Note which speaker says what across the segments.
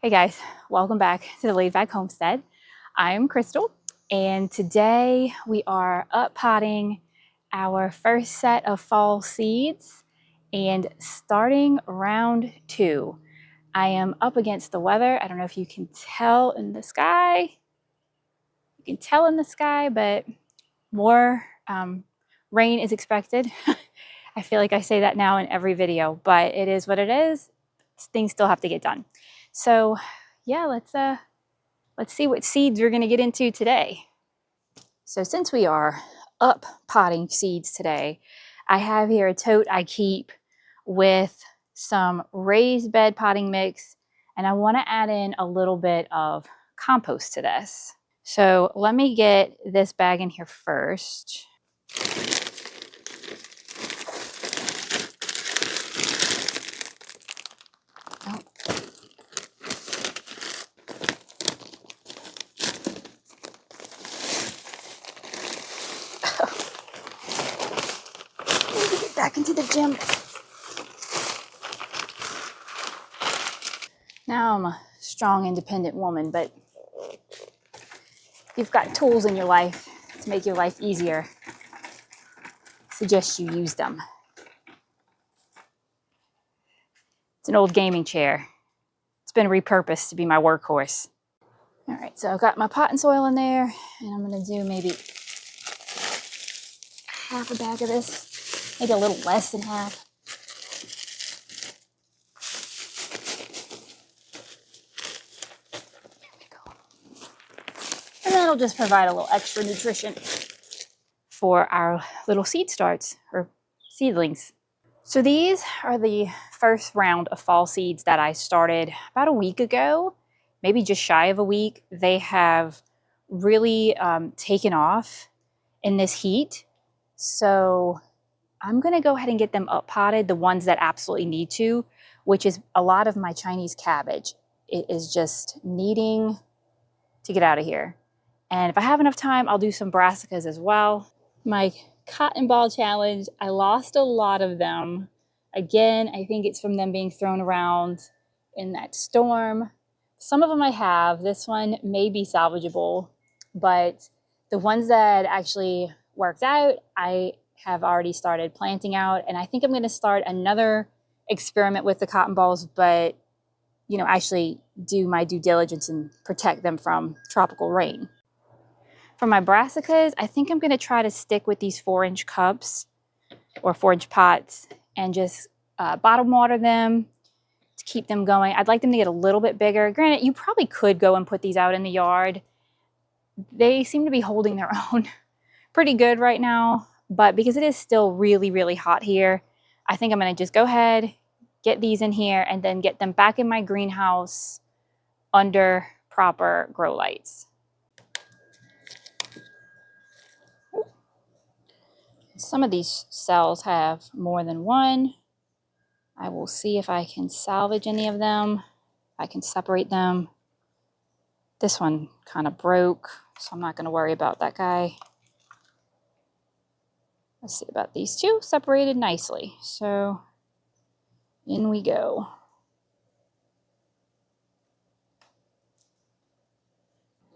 Speaker 1: Hey guys, welcome back to the Laidback Homestead. I'm Crystal, and today we are up potting our first set of fall seeds and starting round 2. I am up against the weather. I don't know if you can tell in the sky. You can tell in the sky, but more rain is expected. I feel like I say that now in every video, but it is what it is. Things still have to get done. So yeah, let's see what seeds we're gonna get into today. So since we are up potting seeds today, I have here a tote I keep with some raised bed potting mix, and I want to add in a little bit of compost to this. So let me get this bag in here first. Back into the gym. Now I'm a strong, independent woman, but if you've got tools in your life to make your life easier, I suggest you use them. It's an old gaming chair. It's been repurposed to be my workhorse. All right, so I've got my pot and soil in there, and I'm gonna do maybe half a bag of this, maybe a little less than half. And that'll just provide a little extra nutrition for our little seed starts, or seedlings. So these are the first round of fall seeds that I started about a week ago, maybe just shy of a week. They have really taken off in this heat. So I'm gonna go ahead and get them up potted, the ones that absolutely need to, which is a lot of my Chinese cabbage. It is just needing to get out of here. And if I have enough time, I'll do some brassicas as well. My cotton ball challenge, I lost a lot of them. Again, I think it's from them being thrown around in that storm. Some of them I have. This one may be salvageable, but the ones that actually worked out, I have already started planting out, and I think I'm going to start another experiment with the cotton balls, but actually do my due diligence and protect them from tropical rain. For my brassicas, I think I'm going to try to stick with these 4-inch cups or 4-inch pots and just bottom water them to keep them going. I'd like them to get a little bit bigger. Granted, you probably could go and put these out in the yard. They seem to be holding their own pretty good right now, but because it is still really, really hot here, I think I'm going to just go ahead, get these in here, and then get them back in my greenhouse under proper grow lights. Some of these cells have more than one. I will see if I can salvage any of them. I can separate them. This one kind of broke, so I'm not going to worry about that guy. Let's see about these two, separated nicely. So in we go.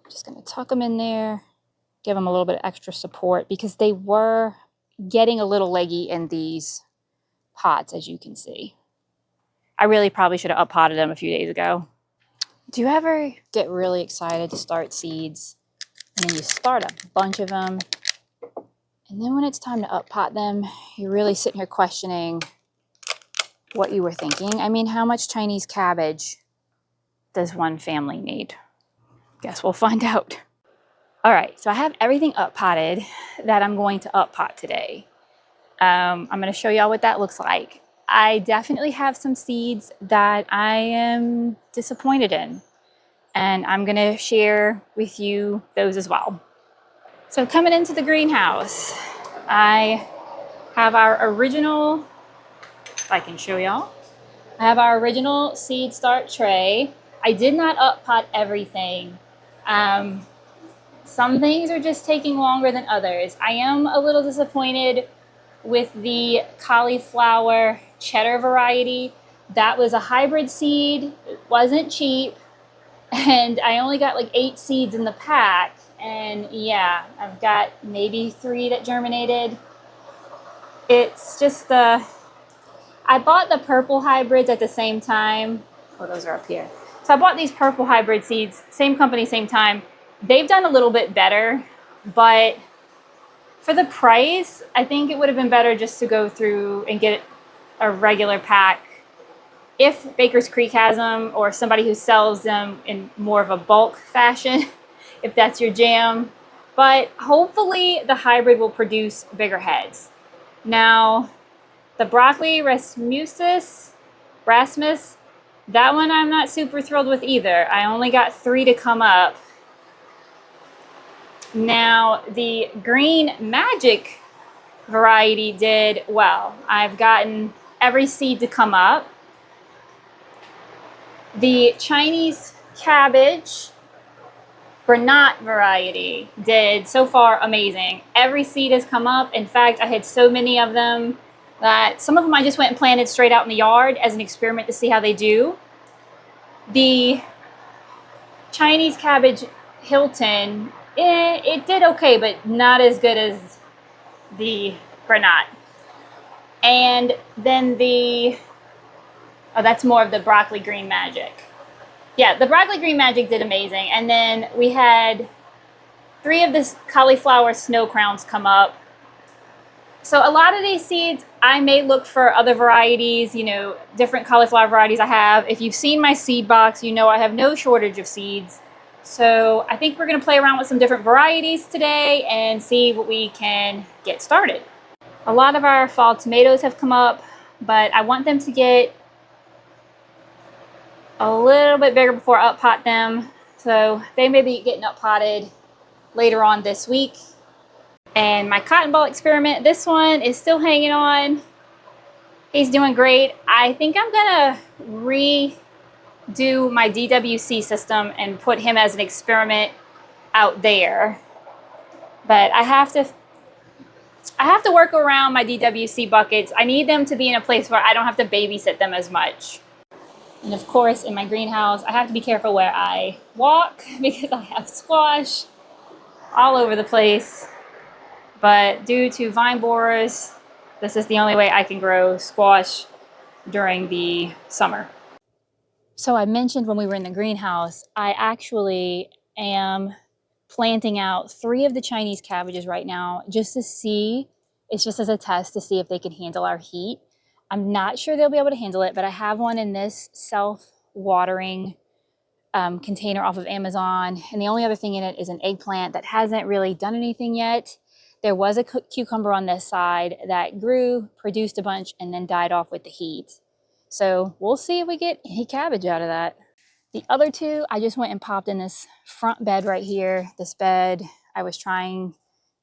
Speaker 1: Just going to tuck them in there, give them a little bit of extra support because they were getting a little leggy in these pots, as you can see. I really probably should have up potted them a few days ago. Do you ever get really excited to start seeds and then you start a bunch of them, and then when it's time to up pot them, you're really sitting here questioning what you were thinking? I mean, how much Chinese cabbage does one family need? Guess we'll find out. All right, so I have everything up potted that I'm going to up pot today. I'm going to show y'all what that looks like. I definitely have some seeds that I am disappointed in, and I'm going to share with you those as well. So coming into the greenhouse, I have our original, if I can show y'all, I have our original seed start tray. I did not up pot everything. Some things are just taking longer than others. I am a little disappointed with the cauliflower cheddar variety. That was a hybrid seed. It wasn't cheap. and I only got like 8 seeds in the pack. And yeah, I've got maybe 3 that germinated. It's just I bought the purple hybrids at the same time. Oh, those are up here. So I bought these purple hybrid seeds, same company, same time. They've done a little bit better, but for the price, I think it would have been better just to go through and get a regular pack. If Baker's Creek has them, or somebody who sells them in more of a bulk fashion, if that's your jam. But hopefully the hybrid will produce bigger heads. Now, the broccoli Rasmus, that one I'm not super thrilled with either. I only got 3 to come up. Now, the green magic variety did well. I've gotten every seed to come up. The Chinese cabbage granate variety did so far amazing. Every seed has come up. In fact, I had so many of them that some of them I just went and planted straight out in the yard as an experiment to see how they do. The Chinese cabbage Hilton, it did okay, but not as good as the granate. And then that's more of the broccoli green magic. Yeah, the broccoli green magic did amazing. And then we had 3 of the cauliflower snow crowns come up. So a lot of these seeds, I may look for other varieties, you know, different cauliflower varieties I have. If you've seen my seed box, you know I have no shortage of seeds. So I think we're going to play around with some different varieties today and see what we can get started. A lot of our fall tomatoes have come up, but I want them to get a little bit bigger before I up pot them. So they may be getting up potted later on this week. And my cotton ball experiment, this one is still hanging on. He's doing great. I think I'm gonna redo my DWC system and put him as an experiment out there. But I have to work around my DWC buckets. I need them to be in a place where I don't have to babysit them as much. And of course, in my greenhouse, I have to be careful where I walk because I have squash all over the place. But due to vine borers, this is the only way I can grow squash during the summer. So I mentioned when we were in the greenhouse, I actually am planting out 3 of the Chinese cabbages right now just to see, it's just as a test to see if they can handle our heat. I'm not sure they'll be able to handle it, but I have one in this self-watering container off of Amazon. And the only other thing in it is an eggplant that hasn't really done anything yet. There was a cucumber on this side that grew, produced a bunch, and then died off with the heat. So we'll see if we get any cabbage out of that. The other 2, I just went and popped in this front bed right here. This bed, I was trying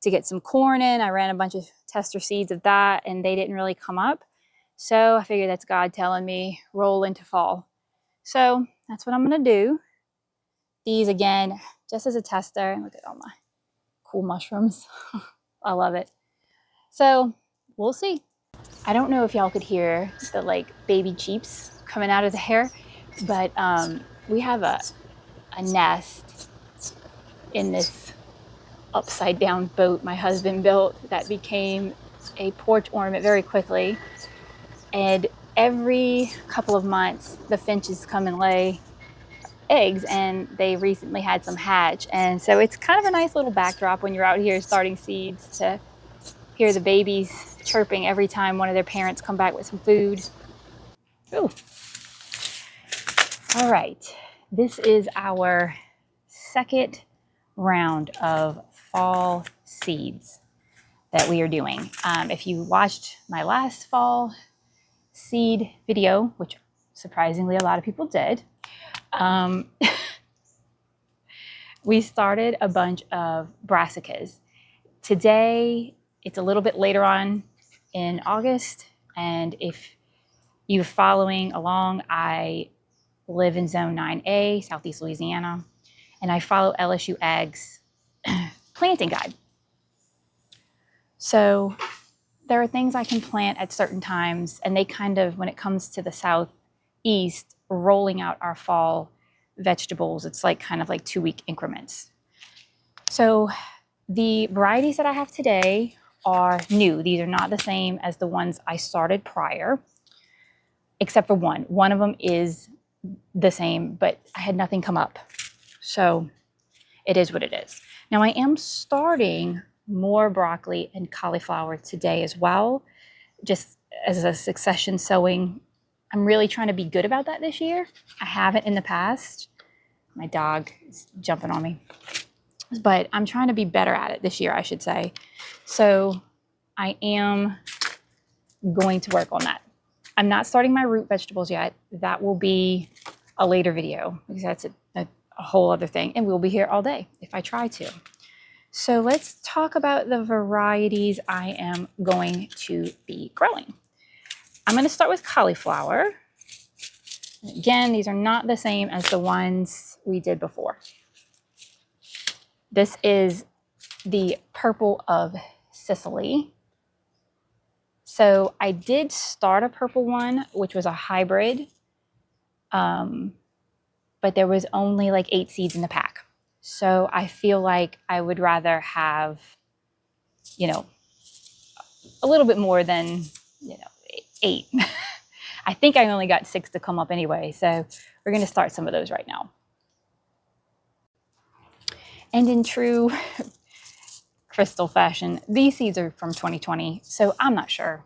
Speaker 1: to get some corn in. I ran a bunch of tester seeds of that, and they didn't really come up. So I figured that's God telling me roll into fall. So that's what I'm gonna do. These again, just as a tester. Look at all my cool mushrooms. I love it. So we'll see. I don't know if y'all could hear the like baby cheeps coming out of the hair, but we have a nest in this upside down boat my husband built that became a porch ornament very quickly. And every couple of months, the finches come and lay eggs, and they recently had some hatch. And so it's kind of a nice little backdrop when you're out here starting seeds to hear the babies chirping every time one of their parents come back with some food. Ooh. All right, this is our second round of fall seeds that we are doing. If you watched my last fall seed video, which surprisingly a lot of people did, we started a bunch of brassicas. Today, it's a little bit later on in August, and if you're following along, I live in Zone 9A, Southeast Louisiana, and I follow LSU Ag's planting guide. So there are things I can plant at certain times, and they kind of, when it comes to the Southeast, rolling out our fall vegetables. It's like kind of like 2-week increments. So the varieties that I have today are new. These are not the same as the ones I started prior, except for one. One of them is the same, but I had nothing come up. So it is what it is. Now I am starting more broccoli and cauliflower today as well, just as a succession sowing. I'm really trying to be good about that this year. I haven't in the past. My dog is jumping on me. But I'm trying to be better at it this year, I should say. So I am going to work on that. I'm not starting my root vegetables yet. That will be a later video because that's a whole other thing. And we'll be here all day if I try to. So let's talk about the varieties I am going to be growing. I'm going to start with cauliflower. Again, these are not the same as the ones we did before. This is the purple of Sicily. So I did start a purple one, which was a hybrid, but there was only like 8 seeds in the pack. So I feel like I would rather have, you know, a little bit more than, 8. I think I only got 6 to come up anyway. So we're going to start some of those right now. And in true crystal fashion, these seeds are from 2020. So I'm not sure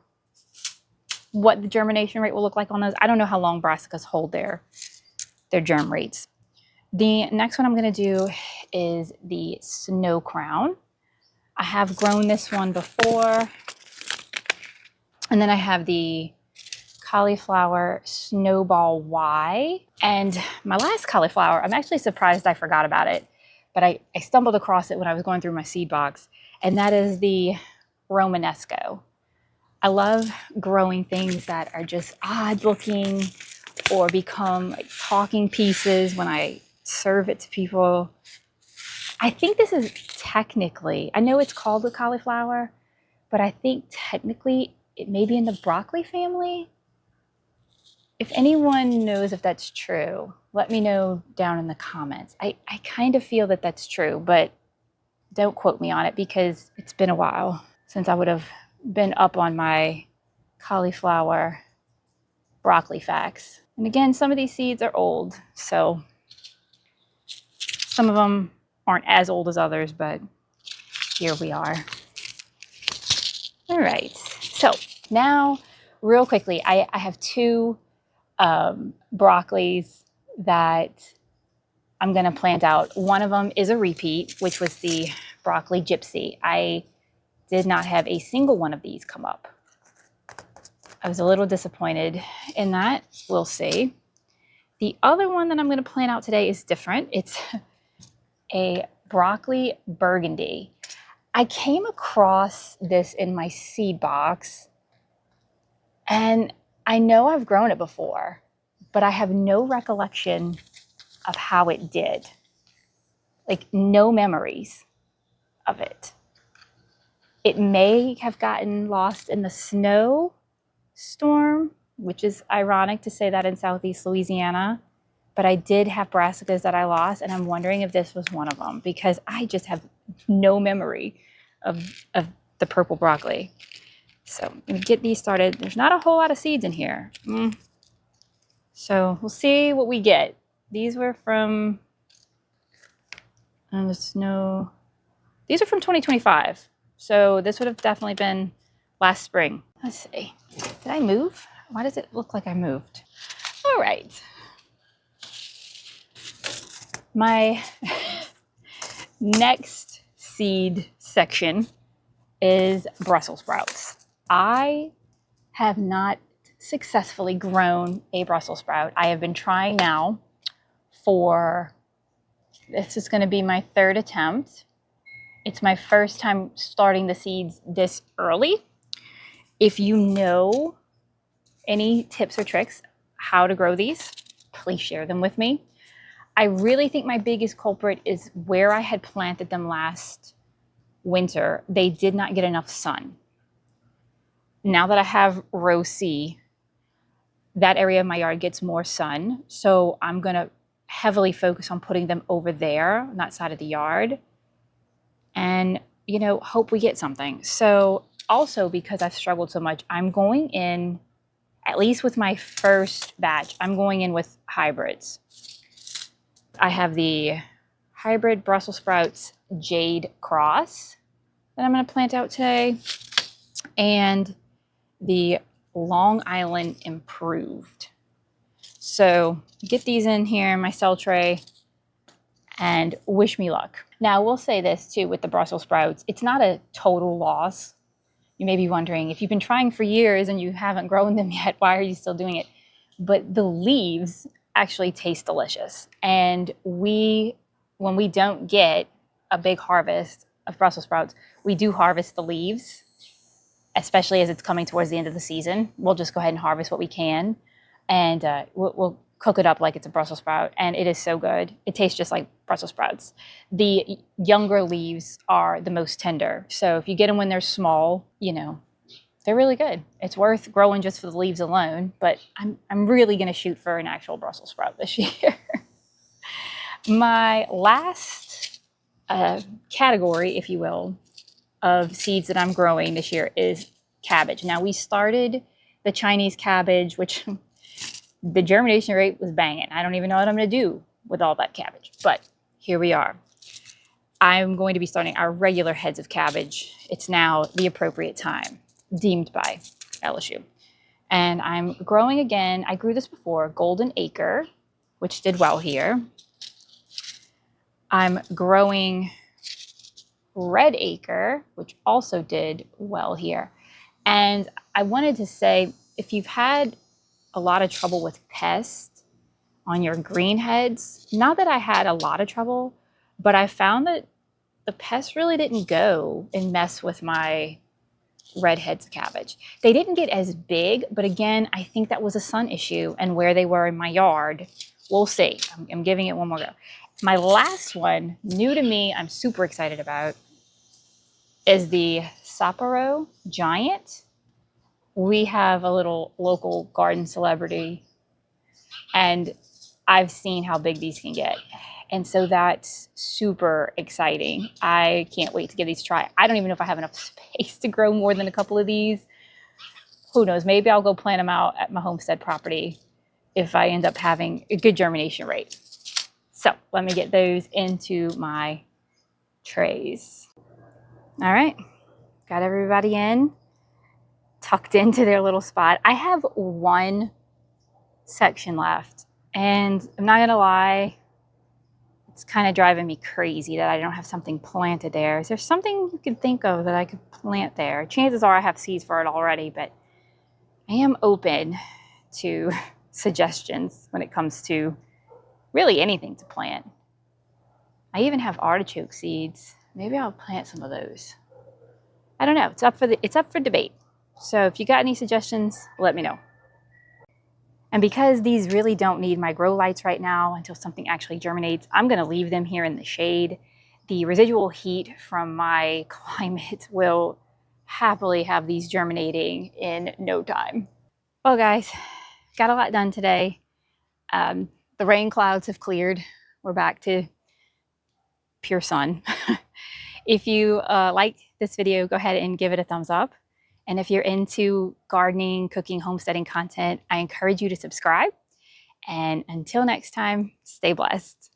Speaker 1: what the germination rate will look like on those. I don't know how long brassicas hold their germ rates. The next one I'm going to do is the Snow Crown. I have grown this one before. And then I have the Cauliflower Snowball Y. And my last cauliflower, I'm actually surprised I forgot about it, but I stumbled across it when I was going through my seed box, and that is the Romanesco. I love growing things that are just odd looking or become like talking pieces when I serve it to people. I think this is technically, I know it's called the cauliflower, but I think technically it may be in the broccoli family. If anyone knows if that's true, let me know down in the comments. I kind of feel that that's true, but don't quote me on it because it's been a while since I would have been up on my cauliflower broccoli facts. And again, some of these seeds are old, so some of them aren't as old as others, but here we are. All right, so now real quickly, I have 2 broccolis that I'm going to plant out. One of them is a repeat, which was the broccoli gypsy. I did not have a single one of these come up. I was a little disappointed in that. We'll see. The other one that I'm going to plant out today is different. It's a broccoli burgundy. I came across this in my seed box, and I know I've grown it before, but I have no recollection of how it did. Like, no memories of it. It may have gotten lost in the snow storm, which is ironic to say that in Southeast Louisiana, but I did have brassicas that I lost, and I'm wondering if this was one of them because I just have no memory of the purple broccoli. So I'm going to get these started. There's not a whole lot of seeds in here. So we'll see what we get. These were from the snow. These are from 2025. So this would have definitely been last spring. Let's see. Did I move? Why does it look like I moved? All right. My next seed section is Brussels sprouts. I have not successfully grown a Brussels sprout. I have been trying now for, this is going to be my 3rd attempt. It's my first time starting the seeds this early. If you know any tips or tricks how to grow these, please share them with me. I really think my biggest culprit is where I had planted them last winter. They did not get enough sun. Now that I have row C, that area of my yard gets more sun. So I'm going to heavily focus on putting them over there on that side of the yard and, you know, hope we get something. So also because I've struggled so much, I'm going in, at least with my first batch, I'm going in with hybrids. I have the hybrid Brussels sprouts Jade Cross that I'm going to plant out today, and the Long Island Improved. So get these in here in my cell tray and wish me luck. Now, I will say this too with the Brussels sprouts, it's not a total loss. You may be wondering, if you've been trying for years and you haven't grown them yet, why are you still doing it? But the leaves actually taste delicious. And when we don't get a big harvest of Brussels sprouts, we do harvest the leaves, especially as it's coming towards the end of the season. We'll just go ahead and harvest what we can, and we'll cook it up like it's a Brussels sprout, and it is so good. It tastes just like Brussels sprouts. The younger leaves are the most tender, so if you get them when they're small, you know, they're really good. It's worth growing just for the leaves alone, but I'm really going to shoot for an actual Brussels sprout this year. My last category, if you will, of seeds that I'm growing this year is cabbage. Now, we started the Chinese cabbage, which the germination rate was banging. I don't even know what I'm going to do with all that cabbage, but here we are. I'm going to be starting our regular heads of cabbage. It's now the appropriate time, deemed by LSU. And I'm growing again. I grew this before, Golden Acre, which did well here. I'm growing Red Acre, which also did well here. And I wanted to say, if you've had a lot of trouble with pests on your green heads, not that I had a lot of trouble, but I found that the pests really didn't go and mess with my red heads of cabbage. They didn't get as big, but again, I think that was a sun issue and where they were in my yard. We'll see. I'm giving it one more go. My last one, new to me, I'm super excited about, is the Sapporo Giant. We have a little local garden celebrity, and I've seen how big these can get. And so that's super exciting. I can't wait to give these a try. I don't even know if I have enough space to grow more than a couple of these. Who knows? Maybe I'll go plant them out at my homestead property if I end up having a good germination rate. So let me get those into my trays. All right, got everybody in, tucked into their little spot. I have one section left, and I'm not gonna lie, it's kind of driving me crazy that I don't have something planted there. Is there something you could think of that I could plant there? Chances are I have seeds for it already, but I am open to suggestions when it comes to really anything to plant. I even have artichoke seeds. Maybe I'll plant some of those. I don't know. It's up for debate. So if you got any suggestions, let me know. And because these really don't need my grow lights right now until something actually germinates, I'm going to leave them here in the shade. The residual heat from my climate will happily have these germinating in no time. Well, guys, got a lot done today. The rain clouds have cleared. We're back to pure sun. If you like this video, go ahead and give it a thumbs up. And if you're into gardening, cooking, homesteading content, I encourage you to subscribe. And until next time, stay blessed.